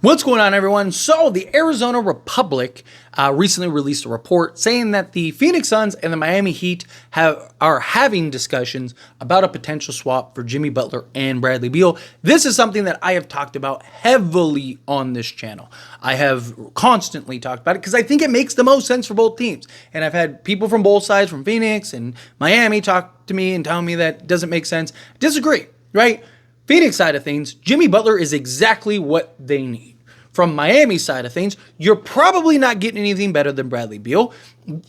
What's going on, everyone? So the Arizona Republic recently released a report saying that the Phoenix Suns and the Miami Heat are having discussions about a potential swap for Jimmy Butler and Bradley Beal. This is something that I have talked about heavily on this channel. I have constantly talked about it because I think it makes the most sense for both teams. And I've had people from both sides, from Phoenix and Miami, talk to me and tell me that it doesn't make sense. Disagree, right? Phoenix side of things, Jimmy Butler is exactly what they need. From Miami side of things, you're probably not getting anything better than Bradley Beal.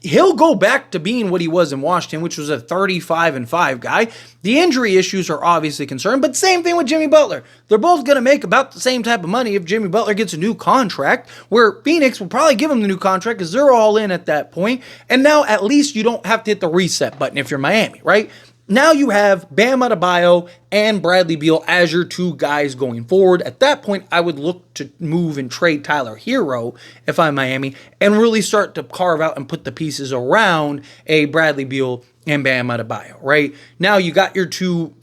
He'll go back to being what he was in Washington, which was a 35-5 guy. The injury issues are obviously concerned, but same thing with Jimmy Butler. They're both going to make about the same type of money if Jimmy Butler gets a new contract, where Phoenix will probably give him the new contract because they're all in at that point. And now at least you don't have to hit the reset button if you're Miami, right? Now you have Bam Adebayo and Bradley Beal as your two guys going forward. At that point, I would look to move and trade Tyler Hero if I'm Miami and really start to carve out and put the pieces around a Bradley Beal and Bam Adebayo, right? Now you got your two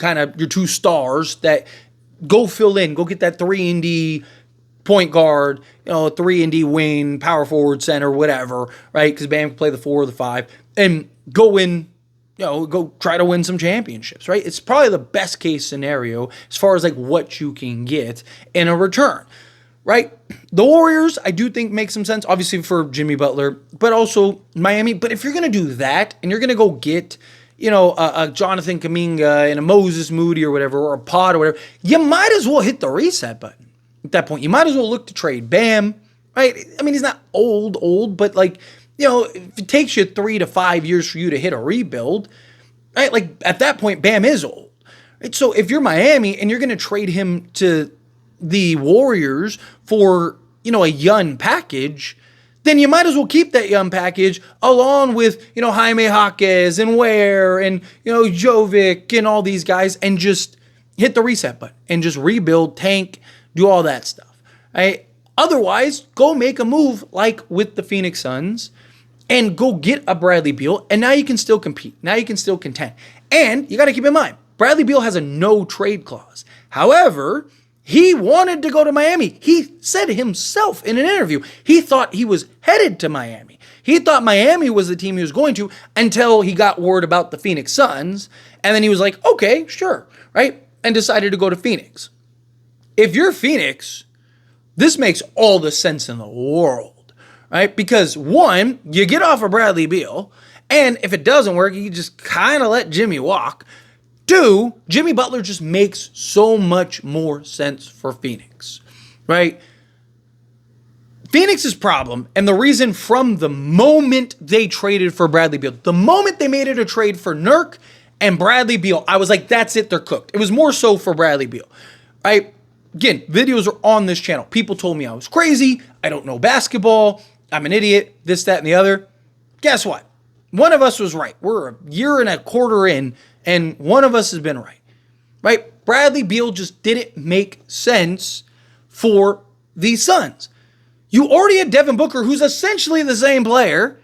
stars that go fill in, go get that 3-and-D point guard, 3-and-D wing, power forward, center, whatever, right? Because Bam can play the 4 or the 5 and go in. Go try to win some championships, right? It's probably the best case scenario as far as like what you can get in a return, right? The Warriors, I do think make some sense, obviously for Jimmy Butler, but also Miami. But if you're going to do that and you're going to go get, a Jonathan Kuminga and a Moses Moody or whatever, or a Pod or whatever, you might as well hit the reset button at that point. You might as well look to trade Bam, right? I mean, he's not old, but like, if it takes you 3 to 5 years for you to hit a rebuild, right? Like at that point, Bam is old. Right? So if you're Miami and you're going to trade him to the Warriors for, a young package, then you might as well keep that young package along with, Jaime Jaquez and Ware and, Jovic and all these guys and just hit the reset button and just rebuild, tank, do all that stuff. Right? Otherwise, go make a move like with the Phoenix Suns and go get a Bradley Beal, and now you can still compete. Now you can still contend. And you got to keep in mind, Bradley Beal has a no-trade clause. However, he wanted to go to Miami. He said himself in an interview, he thought he was headed to Miami. He thought Miami was the team he was going to until he got word about the Phoenix Suns, and then he was like, okay, sure, right? And decided to go to Phoenix. If you're Phoenix, this makes all the sense in the world. Right? Because one, you get off of Bradley Beal, and if it doesn't work, you just kind of let Jimmy walk. Two, Jimmy Butler just makes so much more sense for Phoenix, right? Phoenix's problem, and the reason from the moment they traded for Bradley Beal, the moment they made it a trade for Nurk and Bradley Beal, I was like, that's it, they're cooked. It was more so for Bradley Beal, right? Again, videos are on this channel. People told me I was crazy. I don't know basketball. I'm an idiot, this, that, and the other. Guess what? One of us was right. We're a year and a quarter in, and one of us has been right. Right? Bradley Beal just didn't make sense for the Suns. You already had Devin Booker, who's essentially the same player,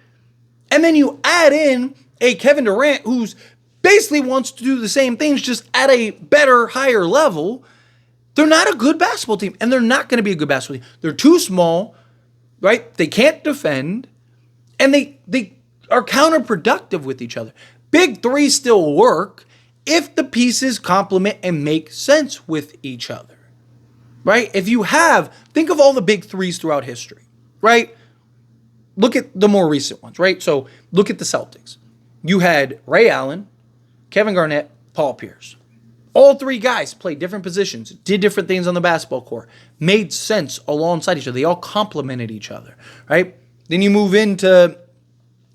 and then you add in a Kevin Durant who's basically wants to do the same things, just at a better, higher level. They're not a good basketball team, and they're not going to be a good basketball team. They're too small. Right? They can't defend, and they are counterproductive with each other. Big three still work if the pieces complement and make sense with each other. Right? Think of all the big threes throughout history. Right? Look at the more recent ones. Right? So look at the Celtics. You had Ray Allen, Kevin Garnett, Paul Pierce. All three guys played different positions, did different things on the basketball court, made sense alongside each other. They all complemented each other, right? Then you move into,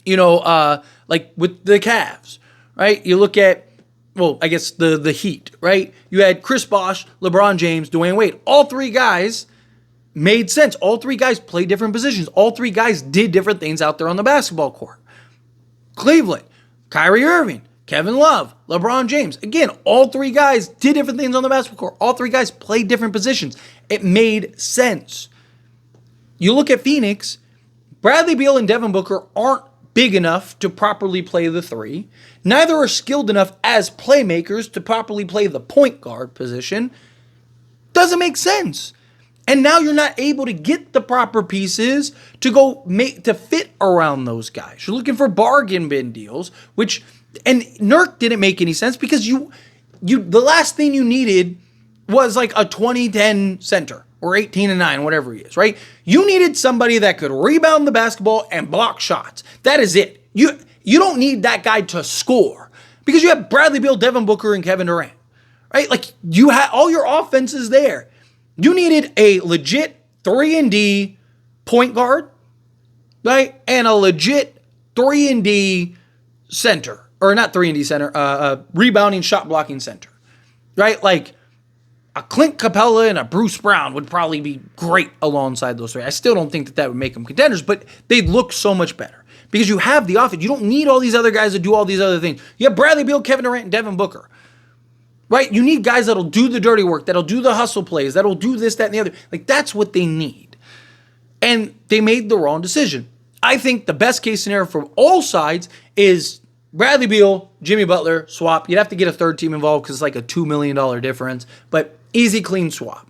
like with the Cavs, right? You look at, the Heat, right? You had Chris Bosh, LeBron James, Dwayne Wade. All three guys made sense. All three guys played different positions. All three guys did different things out there on the basketball court. Cleveland, Kyrie Irving, Kevin Love, LeBron James. Again, all three guys did different things on the basketball court. All three guys played different positions. It made sense. You look at Phoenix, Bradley Beal and Devin Booker aren't big enough to properly play the three. Neither are skilled enough as playmakers to properly play the point guard position. Doesn't make sense. And now you're not able to get the proper pieces to go make to fit around those guys. You're looking for bargain bin deals, and Nurk didn't make any sense because the last thing you needed was like a 20-10 center or 18-9, whatever he is, right? You needed somebody that could rebound the basketball and block shots. That is it. You don't need that guy to score because you have Bradley Beal, Devin Booker, and Kevin Durant, right? Like you had all your offenses there. You needed a legit 3-and-D point guard, right? And a legit 3-and-D center. Or not 3-and-D center, rebounding, shot blocking center, right? Like a Clint Capella and a Bruce Brown would probably be great alongside those three. I still don't think that would make them contenders, but they'd look so much better because you have the offense. You don't need all these other guys to do all these other things. You have Bradley Beal, Kevin Durant, and Devin Booker. Right? You need guys that'll do the dirty work, that'll do the hustle plays, that'll do this, that, and the other. Like, that's what they need. And they made the wrong decision. I think the best case scenario for all sides is Bradley Beal, Jimmy Butler, swap. You'd have to get a third team involved because it's like a $2 million difference. But easy, clean swap.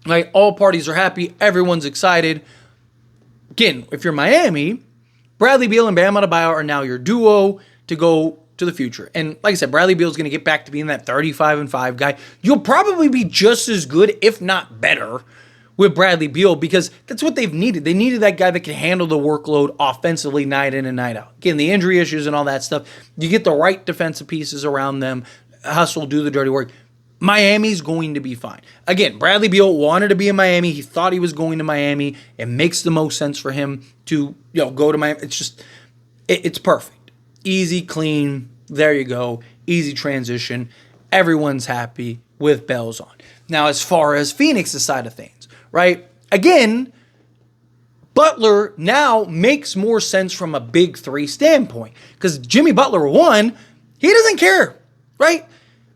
Right? All parties are happy. Everyone's excited. Again, if you're Miami, Bradley Beal and Bam Adebayo are now your duo to go to the future. And like I said, Bradley Beal is going to get back to being that 35-5 guy. You'll probably be just as good, if not better, with Bradley Beal because that's what they've needed. They needed that guy that can handle the workload offensively night in and night out. Again, the injury issues and all that stuff. You get the right defensive pieces around them, hustle, do the dirty work. Miami's going to be fine. Again, Bradley Beal wanted to be in Miami. He thought he was going to Miami. It makes the most sense for him to go to Miami. It's just, it's perfect. Easy, clean, there you go. Easy transition. Everyone's happy with bells on. Now, as far as Phoenix's side of things, right? Again, Butler now makes more sense from a big three standpoint because Jimmy Butler, one, he doesn't care, right?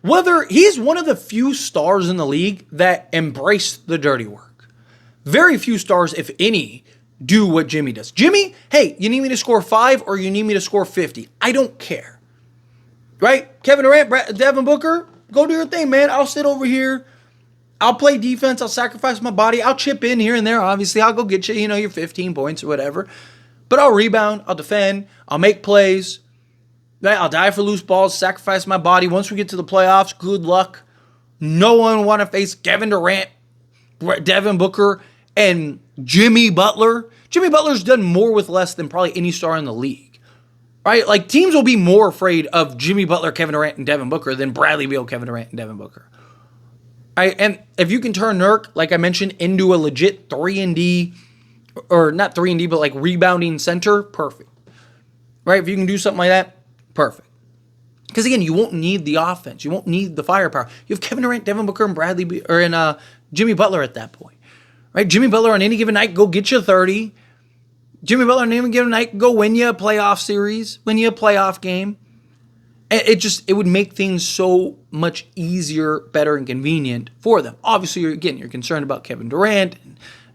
Whether he's one of the few stars in the league that embrace the dirty work. Very few stars, if any, do what Jimmy does. Jimmy, hey, you need me to score 5 or you need me to score 50? I don't care. Right? Kevin Durant, Devin Booker, go do your thing, man. I'll sit over here. I'll play defense. I'll sacrifice my body. I'll chip in here and there. Obviously, I'll go get you, your 15 points or whatever. But I'll rebound. I'll defend. I'll make plays. Right? I'll die for loose balls, sacrifice my body. Once we get to the playoffs, good luck. No one want to face Kevin Durant, Devin Booker, and Jimmy Butler. Jimmy Butler's done more with less than probably any star in the league, right? Like teams will be more afraid of Jimmy Butler, Kevin Durant, and Devin Booker than Bradley Beal, Kevin Durant, and Devin Booker. Right? And if you can turn Nurk, like I mentioned, into a legit 3-and-D, or not 3-and-D, but like rebounding center, perfect. Right? If you can do something like that, perfect. Because again, you won't need the offense. You won't need the firepower. You have Kevin Durant, Devin Booker, and Jimmy Butler at that point. Right? Jimmy Butler on any given night, go get you 30. Jimmy Butler on any given night, go win you a playoff series, win you a playoff game. It would make things so much easier, better, and convenient for them. Obviously, you're concerned about Kevin Durant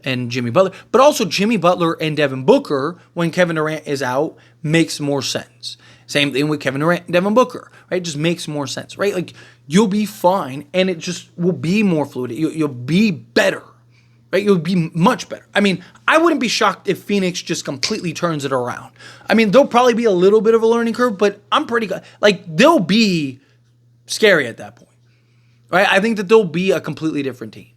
and Jimmy Butler, but also Jimmy Butler and Devin Booker, when Kevin Durant is out, makes more sense. Same thing with Kevin Durant and Devin Booker, right? It just makes more sense, right? Like, you'll be fine, and it just will be more fluid. You'll be better, right? You'll be much better. I mean, I wouldn't be shocked if Phoenix just completely turns it around. I mean, there'll probably be a little bit of a learning curve, but I'm pretty good. Like, they'll be scary at that point, right? I think that they'll be a completely different team,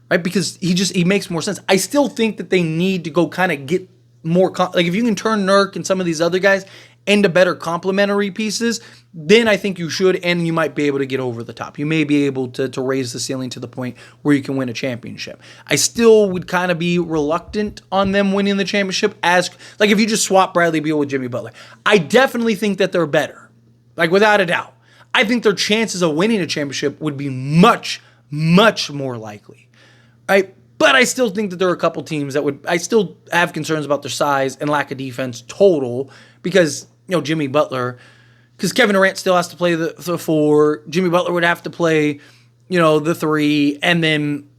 right? Because he makes more sense. I still think that they need to go kind of get more, like if you can turn Nurk and some of these other guys into better complementary pieces, then I think you should, and you might be able to get over the top. You may be able to raise the ceiling to the point where you can win a championship. I still would kind of be reluctant on them winning the championship like if you just swap Bradley Beal with Jimmy Butler. I definitely think that they're better, like without a doubt. I think their chances of winning a championship would be much, much more likely, right? But I still think that there are a couple teams I still have concerns about their size and lack of defense total because, Jimmy Butler, because Kevin Durant still has to play the 4. Jimmy Butler would have to play, the 3. And then,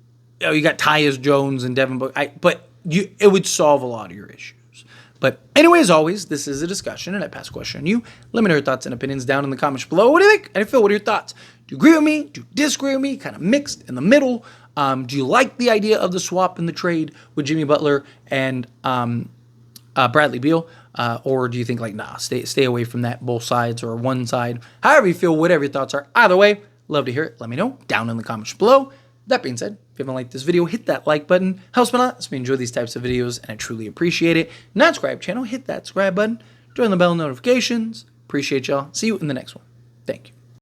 you got Tyus Jones and Devin Booker. It would solve a lot of your issues. But anyway, as always, this is a discussion, and I pass a question on you. Let me know your thoughts and opinions down in the comments below. What do you think? And Phil, what are your thoughts? Do you agree with me? Do you disagree with me? Kind of mixed in the middle. Do you like the idea of the swap and the trade with Jimmy Butler and Bradley Beal? Or do you think like, nah, stay away from that, both sides or one side? However you feel, whatever your thoughts are. Either way, love to hear it. Let me know down in the comments below. That being said, if you haven't liked this video, hit that like button. Helps me a lot. Helps me enjoy these types of videos, and I truly appreciate it. Not subscribe channel, hit that subscribe button. Join the bell notifications. Appreciate y'all. See you in the next one. Thank you.